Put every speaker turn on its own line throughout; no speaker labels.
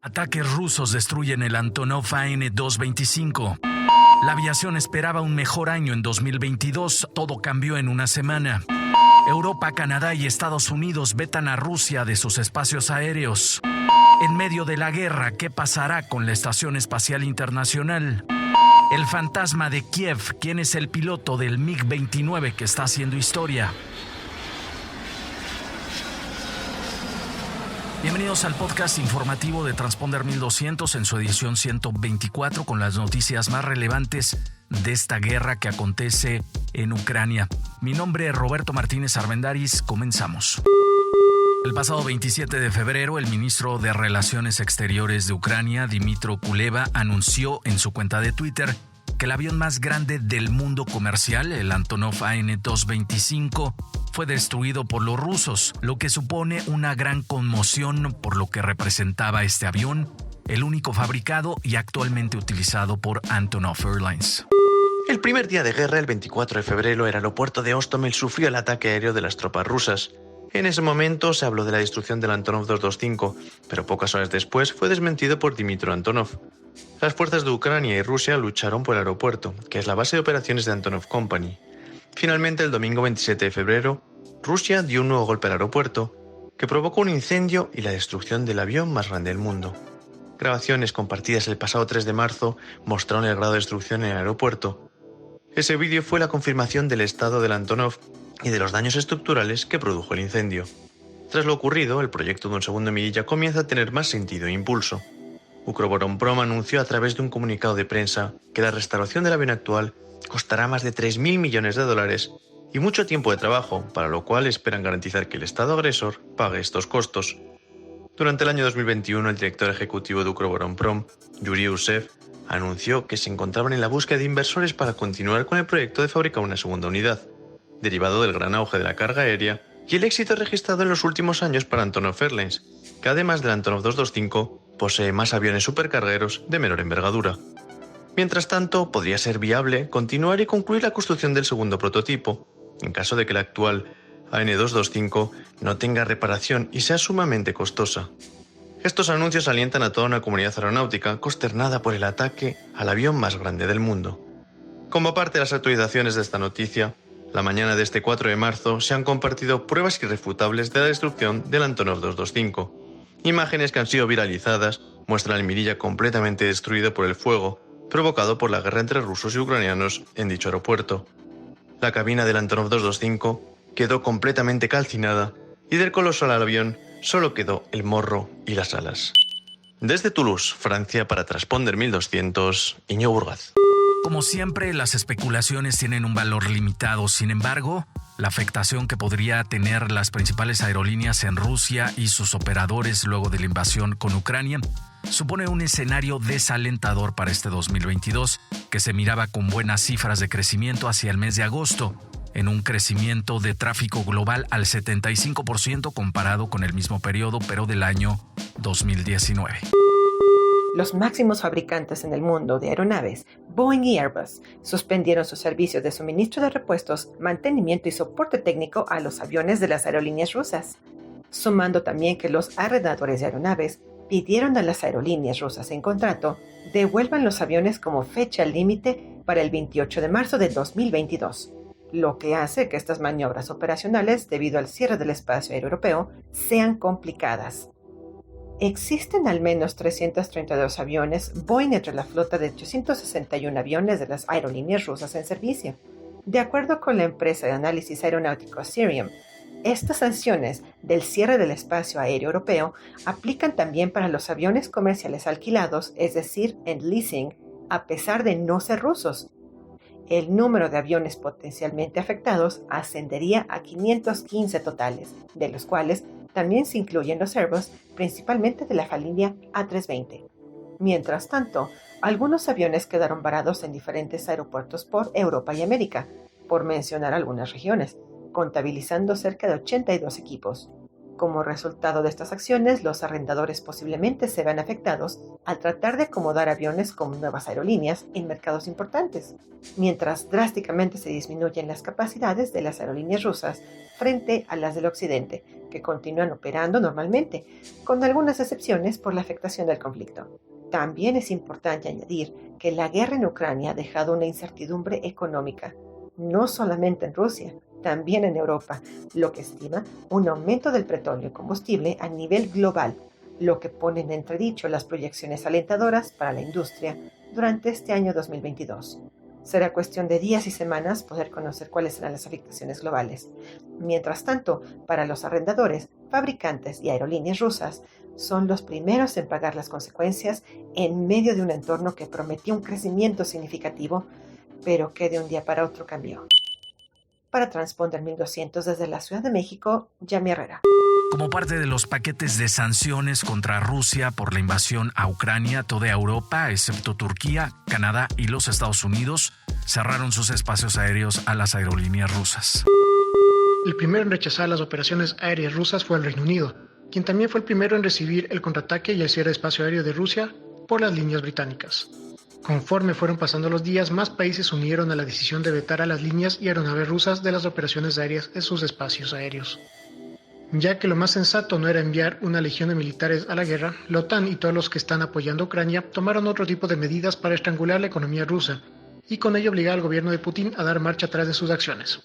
Ataques rusos destruyen el Antonov AN-225. La aviación esperaba un mejor año en 2022. Todo cambió en una semana. Europa, Canadá y Estados Unidos vetan a Rusia de sus espacios aéreos. En medio de la guerra, ¿qué pasará con la Estación Espacial Internacional? El fantasma de Kiev. ¿Quién es el piloto del MiG-29 que está haciendo historia? Bienvenidos al podcast informativo de Transponder 1200 en su edición 124 con las noticias más relevantes de esta guerra que acontece en Ucrania. Mi nombre es Roberto Martínez Armendáriz. Comenzamos. El pasado 27 de febrero, el ministro de Relaciones Exteriores de Ucrania, Dmytro Kuleba, anunció en su cuenta de Twitter que el avión más grande del mundo comercial, el Antonov AN-225, fue destruido por los rusos, lo que supone una gran conmoción por lo que representaba este avión, el único fabricado y actualmente utilizado por Antonov Airlines.
El primer día de guerra, el 24 de febrero, el aeropuerto de Hostomel sufrió el ataque aéreo de las tropas rusas. En ese momento se habló de la destrucción del Antonov 225, pero pocas horas después fue desmentido por Dmytro Antonov. Las fuerzas de Ucrania y Rusia lucharon por el aeropuerto, que es la base de operaciones de Antonov Company. Finalmente, el domingo 27 de febrero, Rusia dio un nuevo golpe al aeropuerto, que provocó un incendio y la destrucción del avión más grande del mundo. Grabaciones compartidas el pasado 3 de marzo mostraron el grado de destrucción en el aeropuerto. Ese vídeo fue la confirmación del estado del Antonov y de los daños estructurales que produjo el incendio. Tras lo ocurrido, el proyecto de un segundo Mirilla comienza a tener más sentido e impulso. Ukroboronprom anunció a través de un comunicado de prensa que la restauración del avión actual costará más de $3.000 millones y mucho tiempo de trabajo, para lo cual esperan garantizar que el Estado agresor pague estos costos. Durante el año 2021, el director ejecutivo de Ukroboronprom, Yuri Usev, anunció que se encontraban en la búsqueda de inversores para continuar con el proyecto de fabricar una segunda unidad, derivado del gran auge de la carga aérea y el éxito registrado en los últimos años para Antonov Airlines, que además del Antonov 225 posee más aviones supercargueros de menor envergadura. Mientras tanto, podría ser viable continuar y concluir la construcción del segundo prototipo, en caso de que la actual AN-225 no tenga reparación y sea sumamente costosa. Estos anuncios alientan a toda una comunidad aeronáutica consternada por el ataque al avión más grande del mundo. Como parte de las actualizaciones de esta noticia, la mañana de este 4 de marzo se han compartido pruebas irrefutables de la destrucción del Antonov 225. Imágenes que han sido viralizadas muestran el Mirilla completamente destruido por el fuego provocado por la guerra entre rusos y ucranianos en dicho aeropuerto. La cabina del Antonov 225 quedó completamente calcinada y del colosal avión solo quedó el morro y las alas. Desde Toulouse, Francia, para Transponder 1200, Íñigo Burgaz.
Como siempre, las especulaciones tienen un valor limitado. Sin embargo, la afectación que podría tener las principales aerolíneas en Rusia y sus operadores luego de la invasión con Ucrania supone un escenario desalentador para este 2022, que se miraba con buenas cifras de crecimiento hacia el mes de agosto, en un crecimiento de tráfico global al 75% comparado con el mismo periodo, pero del año 2019.
Los máximos fabricantes en el mundo de aeronaves, Boeing y Airbus, suspendieron sus servicios de suministro de repuestos, mantenimiento y soporte técnico a los aviones de las aerolíneas rusas, sumando también que los arrendadores de aeronaves pidieron a las aerolíneas rusas en contrato devuelvan los aviones como fecha límite para el 28 de marzo de 2022, lo que hace que estas maniobras operacionales, debido al cierre del espacio aéreo europeo, sean complicadas. Existen al menos 332 aviones Boeing entre la flota de 861 aviones de las aerolíneas rusas en servicio. De acuerdo con la empresa de análisis aeronáutico Cirium, estas sanciones del cierre del espacio aéreo europeo aplican también para los aviones comerciales alquilados, es decir, en leasing, a pesar de no ser rusos. El número de aviones potencialmente afectados ascendería a 515 totales, de los cuales también se incluyen los Airbus, principalmente de la familia A320. Mientras tanto, algunos aviones quedaron varados en diferentes aeropuertos por Europa y América, por mencionar algunas regiones, contabilizando cerca de 82 equipos. Como resultado de estas acciones, los arrendadores posiblemente se vean afectados al tratar de acomodar aviones con nuevas aerolíneas en mercados importantes, mientras drásticamente se disminuyen las capacidades de las aerolíneas rusas frente a las del occidente, que continúan operando normalmente, con algunas excepciones por la afectación del conflicto. También es importante añadir que la guerra en Ucrania ha dejado una incertidumbre económica, no solamente en Rusia, también en Europa, lo que estima un aumento del petróleo y combustible a nivel global, lo que pone en entredicho las proyecciones alentadoras para la industria durante este año 2022. Será cuestión de días y semanas poder conocer cuáles serán las afectaciones globales. Mientras tanto, para los arrendadores, fabricantes y aerolíneas rusas, son los primeros en pagar las consecuencias en medio de un entorno que prometía un crecimiento significativo, pero que de un día para otro cambió. Para Transponder 1200 desde la Ciudad de México, Yami Herrera.
Como parte de los paquetes de sanciones contra Rusia por la invasión a Ucrania, toda Europa, excepto Turquía, Canadá y los Estados Unidos, cerraron sus espacios aéreos a las aerolíneas rusas.
El primero en rechazar las operaciones aéreas rusas fue el Reino Unido, quien también fue el primero en recibir el contraataque y el cierre de espacio aéreo de Rusia por las líneas británicas. Conforme fueron pasando los días, más países se unieron a la decisión de vetar a las líneas y aeronaves rusas de las operaciones aéreas en sus espacios aéreos. Ya que lo más sensato no era enviar una legión de militares a la guerra, la OTAN y todos los que están apoyando a Ucrania tomaron otro tipo de medidas para estrangular la economía rusa y con ello obligar al gobierno de Putin a dar marcha atrás de sus acciones.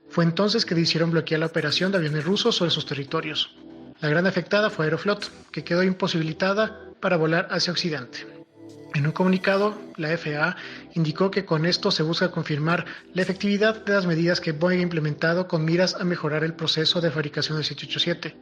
Fue entonces que decidieron bloquear la operación de aviones rusos sobre sus territorios. La gran afectada fue Aeroflot, que quedó imposibilitada para volar hacia Occidente. En un comunicado, la FAA indicó que con esto se busca confirmar la efectividad de las medidas que Boeing ha implementado con miras a mejorar el proceso de fabricación del 787.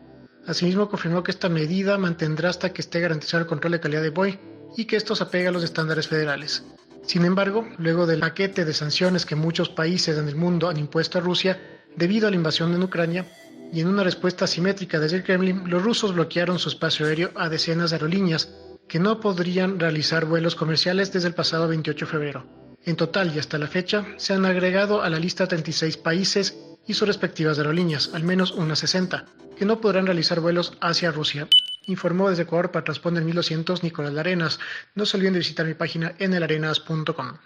Asimismo, confirmó que esta medida mantendrá hasta que esté garantizado el control de calidad de Boeing y que esto se apega a los estándares federales. Sin embargo, luego del paquete de sanciones que muchos países en el mundo han impuesto a Rusia debido a la invasión en Ucrania, y en una respuesta asimétrica desde el Kremlin, los rusos bloquearon su espacio aéreo a decenas de aerolíneas que no podrían realizar vuelos comerciales desde el pasado 28 de febrero. En total y hasta la fecha, se han agregado a la lista 36 países y sus respectivas aerolíneas, al menos unas 60, que no podrán realizar vuelos hacia Rusia. Informó desde Ecuador para Transponder 1200 Nicolás Larenas. No se olviden de visitar mi página enelarenas.com.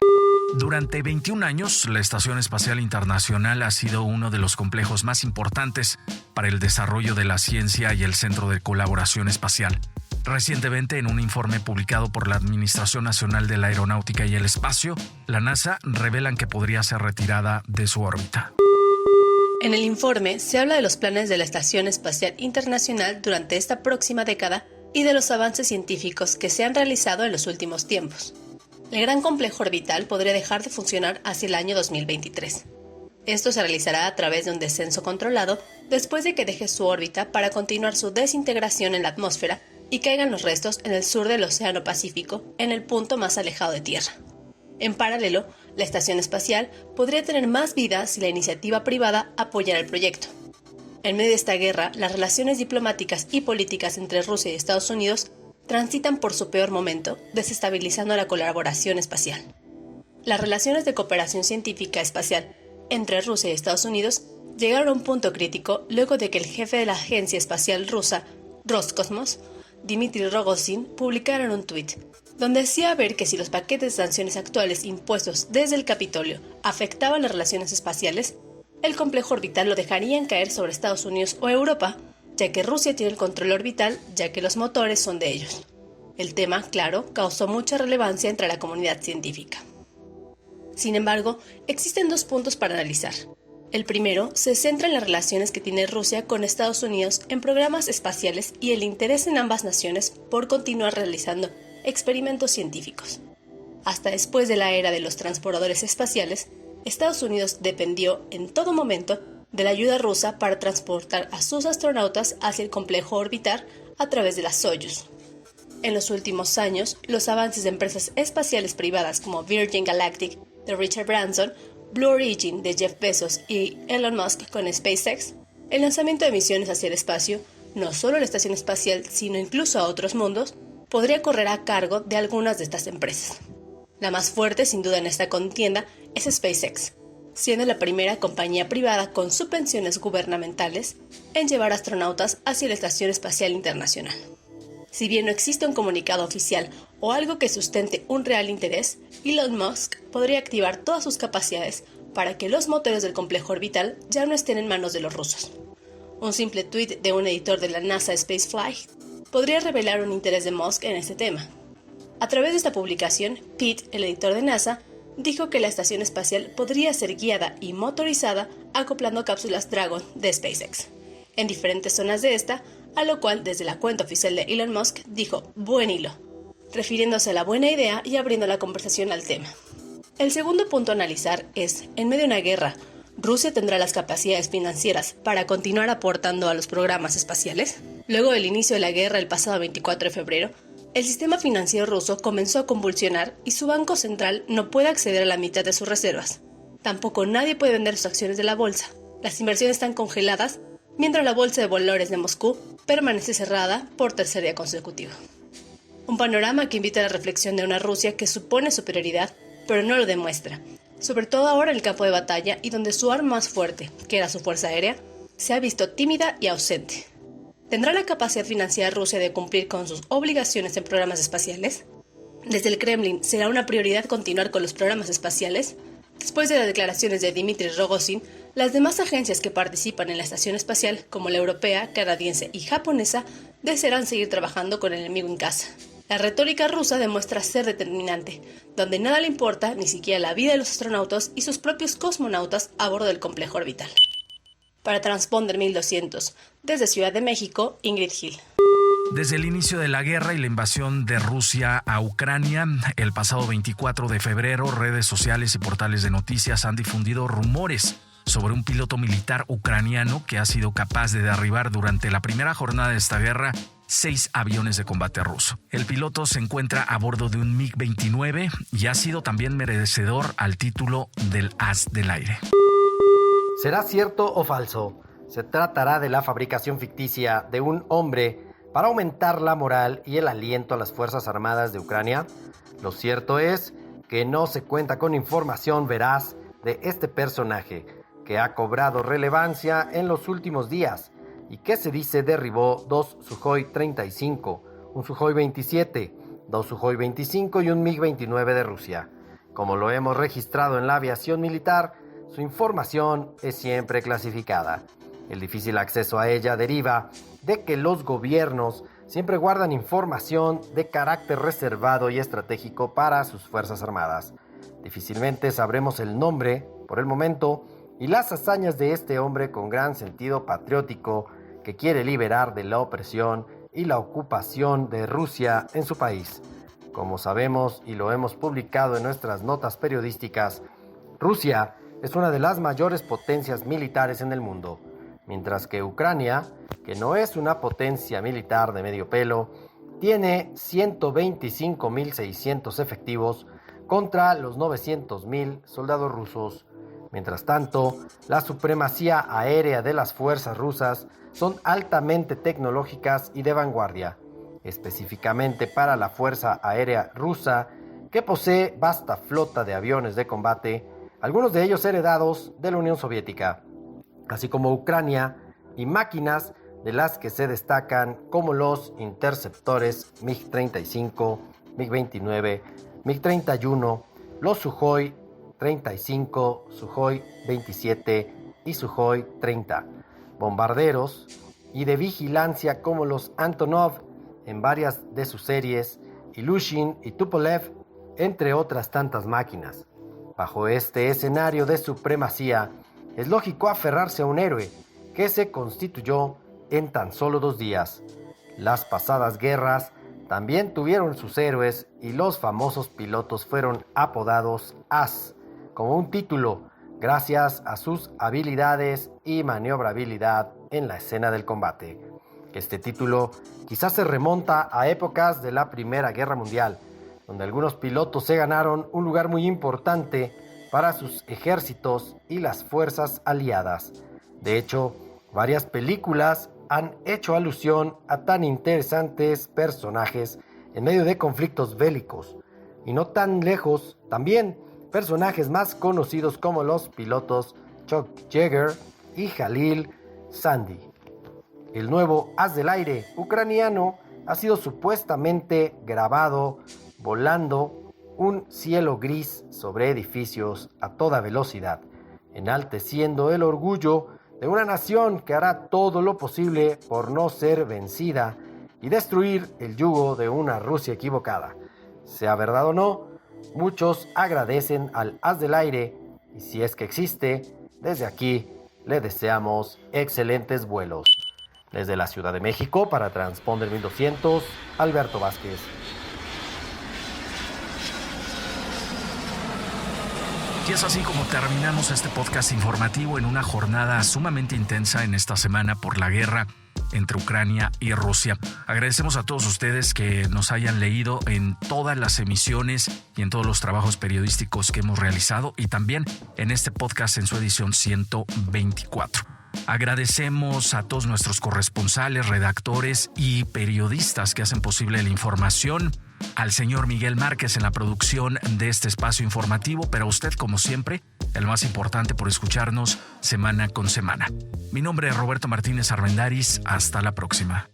Durante 21 años, la Estación Espacial Internacional ha sido uno de los complejos más importantes para el desarrollo de la ciencia y el Centro de Colaboración Espacial. Recientemente, en un informe publicado por la Administración Nacional de la Aeronáutica y el Espacio, la NASA revelan que podría ser retirada de su órbita.
En el informe se habla de los planes de la Estación Espacial Internacional durante esta próxima década y de los avances científicos que se han realizado en los últimos tiempos. El gran complejo orbital podría dejar de funcionar hacia el año 2023. Esto se realizará a través de un descenso controlado después de que deje su órbita para continuar su desintegración en la atmósfera y caigan los restos en el sur del Océano Pacífico, en el punto más alejado de Tierra. En paralelo, la estación espacial podría tener más vida si la iniciativa privada apoyara el proyecto. En medio de esta guerra, las relaciones diplomáticas y políticas entre Rusia y Estados Unidos transitan por su peor momento, desestabilizando la colaboración espacial. Las relaciones de cooperación científica espacial entre Rusia y Estados Unidos llegaron a un punto crítico luego de que el jefe de la agencia espacial rusa, Roscosmos, Dmitry Rogozin, publicara en un tuit, donde hacía ver que si los paquetes de sanciones actuales impuestos desde el Capitolio afectaban las relaciones espaciales, el complejo orbital lo dejarían caer sobre Estados Unidos o Europa, ya que Rusia tiene el control orbital, ya que los motores son de ellos. El tema, claro, causó mucha relevancia entre la comunidad científica. Sin embargo, existen dos puntos para analizar. El primero se centra en las relaciones que tiene Rusia con Estados Unidos en programas espaciales y el interés en ambas naciones por continuar realizando experimentos científicos. Hasta después de la era de los transportadores espaciales, Estados Unidos dependió en todo momento de la ayuda rusa para transportar a sus astronautas hacia el complejo orbital a través de la Soyuz. En los últimos años, los avances de empresas espaciales privadas como Virgin Galactic de Richard Branson, Blue Origin de Jeff Bezos y Elon Musk con SpaceX, el lanzamiento de misiones hacia el espacio, no solo a la estación espacial, sino incluso a otros mundos, podría correr a cargo de algunas de estas empresas. La más fuerte, sin duda, en esta contienda es SpaceX, siendo la primera compañía privada con subvenciones gubernamentales en llevar astronautas hacia la Estación Espacial Internacional. Si bien no existe un comunicado oficial o algo que sustente un real interés, Elon Musk podría activar todas sus capacidades para que los motores del complejo orbital ya no estén en manos de los rusos. Un simple tuit de un editor de la NASA Spaceflight podría revelar un interés de Musk en este tema. A través de esta publicación, Pete, el editor de NASA, dijo que la estación espacial podría ser guiada y motorizada acoplando cápsulas Dragon de SpaceX en diferentes zonas de esta, a lo cual desde la cuenta oficial de Elon Musk dijo "buen hilo", refiriéndose a la buena idea y abriendo la conversación al tema. El segundo punto a analizar es, en medio de una guerra, ¿Rusia tendrá las capacidades financieras para continuar aportando a los programas espaciales? Luego del inicio de la guerra el pasado 24 de febrero, el sistema financiero ruso comenzó a convulsionar y su banco central no puede acceder a la mitad de sus reservas. Tampoco nadie puede vender sus acciones de la bolsa. Las inversiones están congeladas, mientras la bolsa de valores de Moscú permanece cerrada por tercer día consecutivo. Un panorama que invita a la reflexión de una Rusia que supone superioridad, pero no lo demuestra, sobre todo ahora en el campo de batalla y donde su arma más fuerte, que era su fuerza aérea, se ha visto tímida y ausente. ¿Tendrá la capacidad financiera Rusia de cumplir con sus obligaciones en programas espaciales? Desde el Kremlin, ¿será una prioridad continuar con los programas espaciales? Después de las declaraciones de Dmitry Rogozin, las demás agencias que participan en la estación espacial, como la europea, canadiense y japonesa, desearán seguir trabajando con el enemigo en casa. La retórica rusa demuestra ser determinante, donde nada le importa ni siquiera la vida de los astronautas y sus propios cosmonautas a bordo del complejo orbital. Para Transponder 1200, desde Ciudad de México, Ingrid Gil.
Desde el inicio de la guerra y la invasión de Rusia a Ucrania, el pasado 24 de febrero, redes sociales y portales de noticias han difundido rumores sobre un piloto militar ucraniano que ha sido capaz de derribar durante la primera jornada de esta guerra 6 aviones de combate ruso. El piloto se encuentra a bordo de un MiG-29 y ha sido también merecedor al título del As del Aire.
¿Será cierto o falso? Se tratará de la fabricación ficticia de un hombre para aumentar la moral y el aliento a las Fuerzas Armadas de Ucrania. Lo cierto es que no se cuenta con información veraz de este personaje, que ha cobrado relevancia en los últimos días y que se dice derribó 2 Sukhoi 35, un Sukhoi 27, 2 Sukhoi 25 y un MiG-29 de Rusia. Como lo hemos registrado en la aviación militar, su información es siempre clasificada. El difícil acceso a ella deriva de que los gobiernos siempre guardan información de carácter reservado y estratégico para sus Fuerzas Armadas. Difícilmente sabremos el nombre, por el momento, y las hazañas de este hombre con gran sentido patriótico que quiere liberar de la opresión y la ocupación de Rusia en su país. Como sabemos y lo hemos publicado en nuestras notas periodísticas, Rusia es una de las mayores potencias militares en el mundo, mientras que Ucrania, que no es una potencia militar de medio pelo, tiene 125.600 efectivos contra los 900.000 soldados rusos. Mientras tanto, la supremacía aérea de las fuerzas rusas son altamente tecnológicas y de vanguardia, específicamente para la Fuerza Aérea Rusa, que posee vasta flota de aviones de combate, algunos de ellos heredados de la Unión Soviética, así como Ucrania, y máquinas de las que se destacan como los interceptores MiG-35, MiG-29, MiG-31, los Sukhoi 35, Sukhoi 27 y Sukhoi 30, bombarderos y de vigilancia como los Antonov en varias de sus series, Ilyushin y Tupolev, entre otras tantas máquinas. Bajo este escenario de supremacía, es lógico aferrarse a un héroe que se constituyó en tan solo 2 días. Las pasadas guerras también tuvieron sus héroes y los famosos pilotos fueron apodados As, como un título, gracias a sus habilidades y maniobrabilidad en la escena del combate. Este título quizás se remonta a épocas de la Primera Guerra Mundial, donde algunos pilotos se ganaron un lugar muy importante para sus ejércitos y las fuerzas aliadas. De hecho, varias películas han hecho alusión a tan interesantes personajes en medio de conflictos bélicos. Y no tan lejos, también personajes más conocidos como los pilotos Chuck Yeager y Jalil Sandy. El nuevo haz del aire ucraniano ha sido supuestamente grabado volando un cielo gris sobre edificios a toda velocidad, enalteciendo el orgullo de una nación que hará todo lo posible por no ser vencida y destruir el yugo de una Rusia equivocada. Sea verdad o no, muchos agradecen al haz del aire y si es que existe, desde aquí le deseamos excelentes vuelos. Desde la Ciudad de México, para Transponder 1200, Alberto Vázquez.
Y es así como terminamos este podcast informativo en una jornada sumamente intensa en esta semana por la guerra entre Ucrania y Rusia. Agradecemos a todos ustedes que nos hayan leído en todas las emisiones y en todos los trabajos periodísticos que hemos realizado y también en este podcast en su edición 124. Agradecemos a todos nuestros corresponsales, redactores y periodistas que hacen posible la información, al señor Miguel Márquez en la producción de este espacio informativo, pero a usted, como siempre, el más importante por escucharnos semana con semana. Mi nombre es Roberto Martínez Armendáriz. Hasta la próxima.